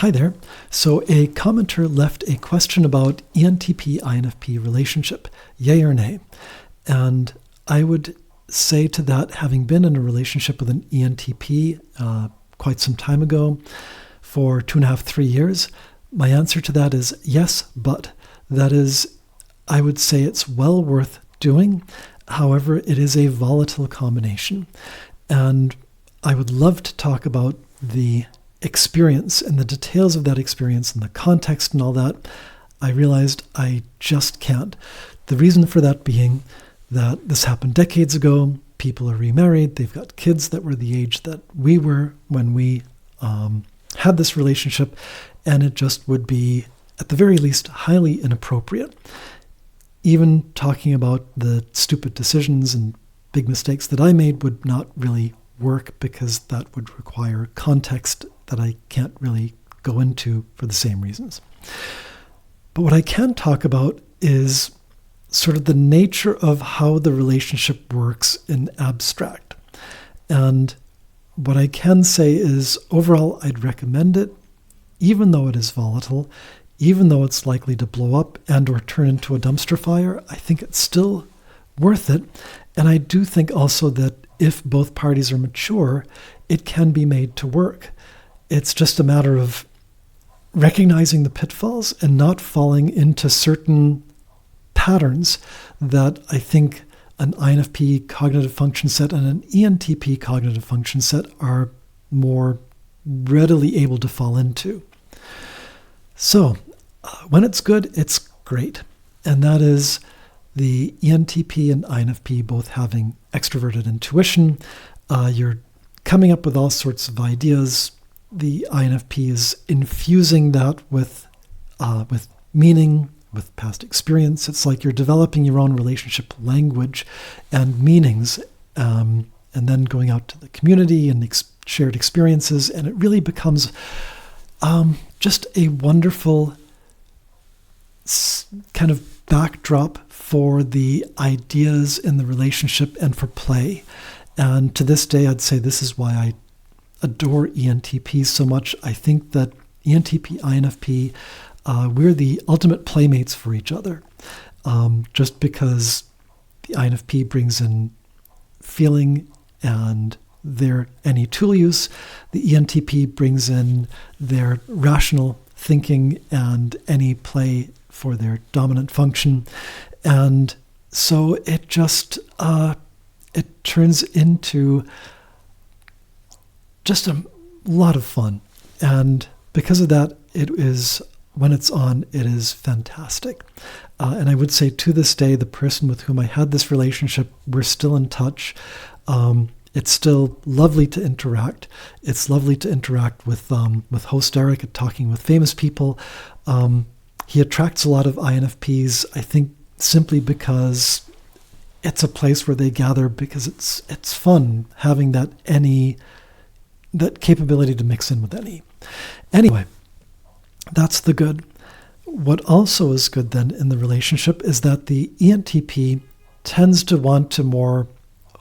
Hi there. So a commenter left a question about ENTP-INFP relationship, yay or nay. And I would say to that, having been in a relationship with an ENTP quite some time ago, for 2.5, 3 years, my answer to that is yes, but. That is, I would say it's well worth doing. However, it is a volatile combination. And I would love to talk about the experience and the details of that experience and the context and all that. I realized I just can't. The reason for that being that this happened decades ago. People are remarried. They've got kids that were the age that we were when we had this relationship. And it just would be, at the very least, highly inappropriate. Even talking about the stupid decisions and big mistakes that I made would not really work because that would require context that I can't really go into for the same reasons. But what I can talk about is sort of the nature of how the relationship works in abstract. And what I can say is overall, I'd recommend it, even though it is volatile, even though it's likely to blow up and or turn into a dumpster fire. I think it's still worth it. And I do think also that if both parties are mature, it can be made to work. It's just a matter of recognizing the pitfalls and not falling into certain patterns that I think an INFP cognitive function set and an ENTP cognitive function set are more readily able to fall into. So when it's good, it's great. And that is the ENTP and INFP both having extroverted intuition. You're coming up with all sorts of ideas. The INFP is infusing that with meaning, with past experience. It's like you're developing your own relationship language and meanings, and then going out to the community and shared experiences. And it really becomes just a wonderful kind of backdrop for the ideas in the relationship and for play. And to this day, I'd say this is why I adore ENTPs so much. I think that ENTP-INFP, we're the ultimate playmates for each other. Just because the INFP brings in feeling and their any tool use, the ENTP brings in their rational thinking and any play for their dominant function. And so it just, it turns into just a lot of fun. And because of that, it is, when it's on, it is fantastic. And I would say to this day, the person with whom I had this relationship, we're still in touch. It's still lovely to interact. It's lovely to interact with host Eric at Talking with Famous People. He attracts a lot of INFPs, I think, simply because it's a place where they gather, because it's fun having that capability to mix in with any. Anyway, that's the good. What also is good then in the relationship is that the ENTP tends to want to more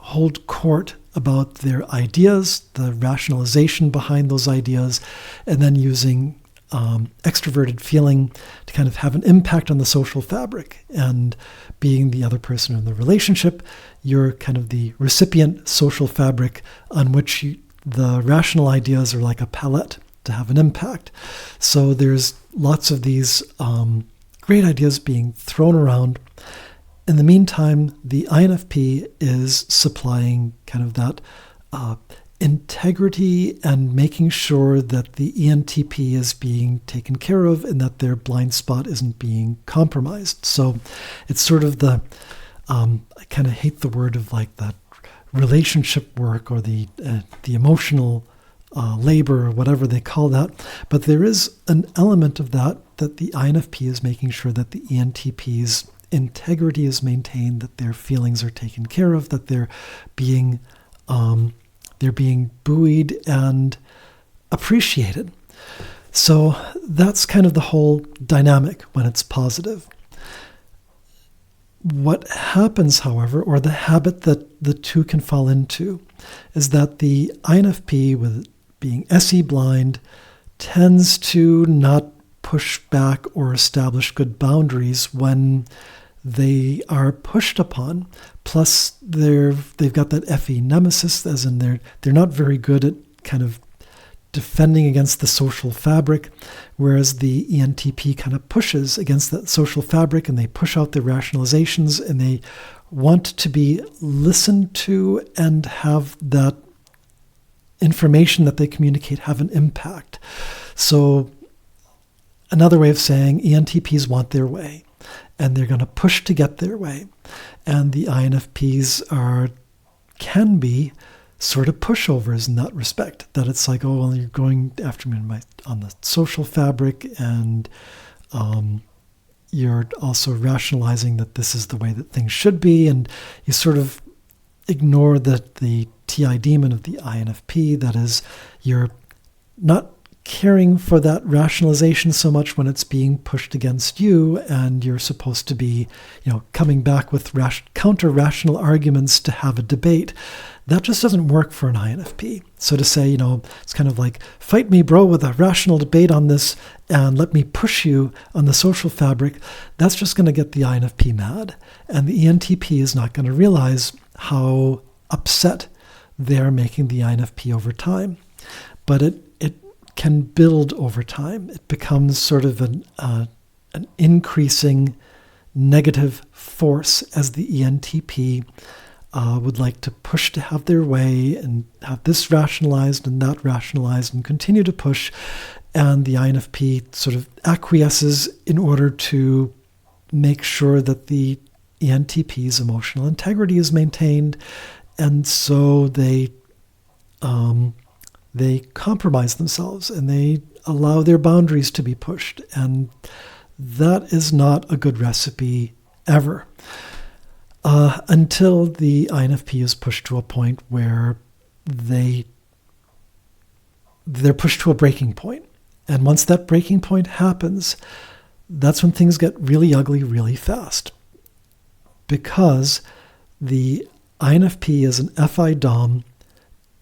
hold court about their ideas, the rationalization behind those ideas, and then using extroverted feeling to kind of have an impact on the social fabric. And being the other person in the relationship, you're kind of the recipient social fabric on which the rational ideas are like a palette to have an impact. So there's lots of these great ideas being thrown around. In the meantime, the INFP is supplying kind of that integrity and making sure that the ENTP is being taken care of and that their blind spot isn't being compromised. So it's sort of the, I kind of hate the word of like that relationship work or the emotional labor or whatever they call that. But there is an element of that the INFP is making sure that the ENTP's integrity is maintained, that their feelings are taken care of, that they're being buoyed and appreciated. So that's kind of the whole dynamic when it's positive. What happens, however, or the habit that the two can fall into, is that the INFP, with being SE blind, tends to not push back or establish good boundaries when they are pushed upon. Plus, they've got that FE nemesis, as in they're not very good at kind of defending against the social fabric, whereas the ENTP kind of pushes against that social fabric, and they push out their rationalizations, and they want to be listened to and have that information that they communicate have an impact. So another way of saying ENTPs want their way, and they're going to push to get their way. And the INFPs can be sort of pushovers in that respect, that it's like, oh, well, you're going after me on the social fabric, and you're also rationalizing that this is the way that things should be, and you sort of ignore the TI demon of the INFP, that is, you're not caring for that rationalization so much when it's being pushed against you, and you're supposed to be, coming back with counter-rational arguments to have a debate. That just doesn't work for an INFP. So to say, it's kind of like, fight me, bro, with a rational debate on this, and let me push you on the social fabric, that's just going to get the INFP mad. And the ENTP is not going to realize how upset they're making the INFP over time. But it can build over time. It becomes sort of an increasing negative force as the ENTP would like to push to have their way and have this rationalized and that rationalized and continue to push. And the INFP sort of acquiesces in order to make sure that the ENTP's emotional integrity is maintained. And so they compromise themselves and they allow their boundaries to be pushed. And that is not a good recipe ever. Until the INFP is pushed to a point where they're pushed to a breaking point. And once that breaking point happens, that's when things get really ugly really fast. Because the INFP as an FI Dom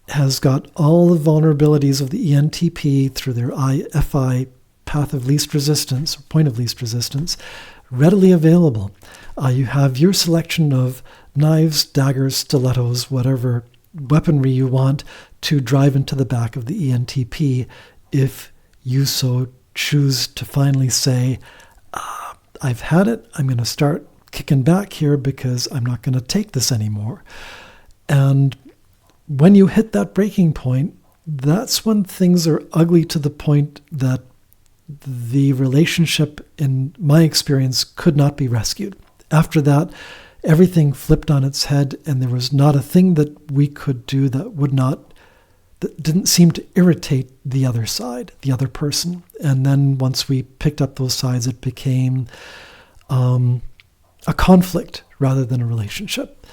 has got all the vulnerabilities of the ENTP through their FI path of least resistance, or point of least resistance, readily available. You have your selection of knives, daggers, stilettos, whatever weaponry you want to drive into the back of the ENTP if you so choose to finally say, I've had it, I'm going to start kicking back here because I'm not going to take this anymore. And when you hit that breaking point, that's when things are ugly to the point that the relationship, in my experience, could not be rescued. After that, everything flipped on its head, and there was not a thing that we could do that didn't seem to irritate the other side, the other person. And then once we picked up those sides, it became a conflict rather than a relationship.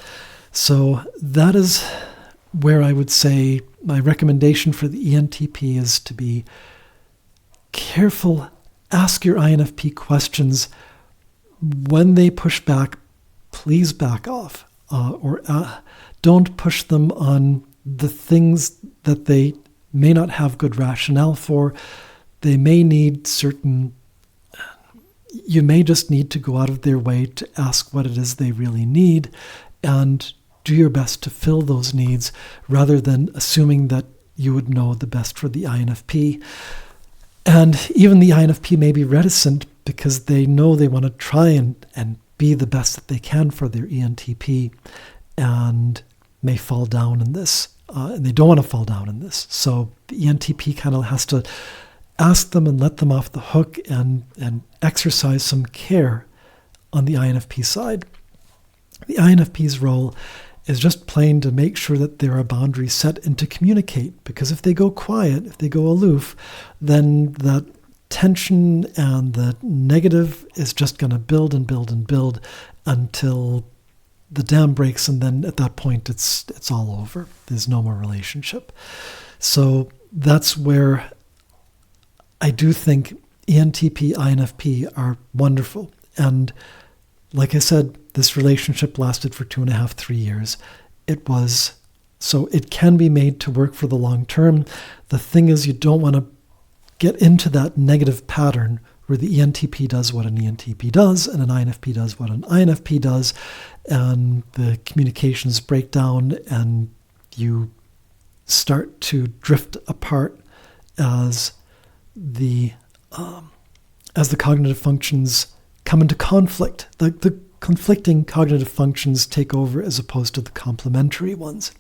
So that is where I would say my recommendation for the ENTP is to be careful. Ask your INFP questions. When they push back, please back off, or don't push them on the things that they may not have good rationale for. They may need you may just need to go out of their way to ask what it is they really need and do your best to fill those needs rather than assuming that you would know the best for the INFP. And even the INFP may be reticent because they know they want to try and be the best that they can for their ENTP and may fall down in this. And they don't want to fall down in this. So the ENTP kind of has to ask them and let them off the hook and exercise some care on the INFP side. The INFP's role is just plain to make sure that there are boundaries set and to communicate. Because if they go quiet, if they go aloof, then that tension and the negative is just going to build and build and build until the dam breaks, and then at that point it's all over. There's no more relationship. So that's where I do think ENTP, INFP are wonderful. And like I said, this relationship lasted for 2.5, 3 years. So it can be made to work for the long term. The thing is, you don't want to get into that negative pattern where the ENTP does what an ENTP does and an INFP does what an INFP does, and the communications break down and you start to drift apart as the cognitive functions come into conflict. The conflicting cognitive functions take over as opposed to the complementary ones.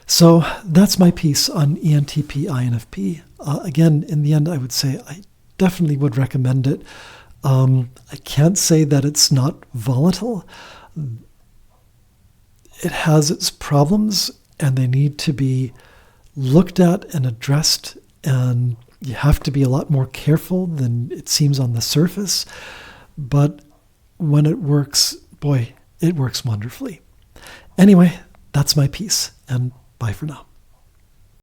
So that's my piece on ENTP-INFP. Again, in the end, I would say I definitely would recommend it. I can't say that it's not volatile. It has its problems, and they need to be looked at and addressed, and you have to be a lot more careful than it seems on the surface. But when it works, boy, it works wonderfully. Anyway, that's my piece, and bye for now.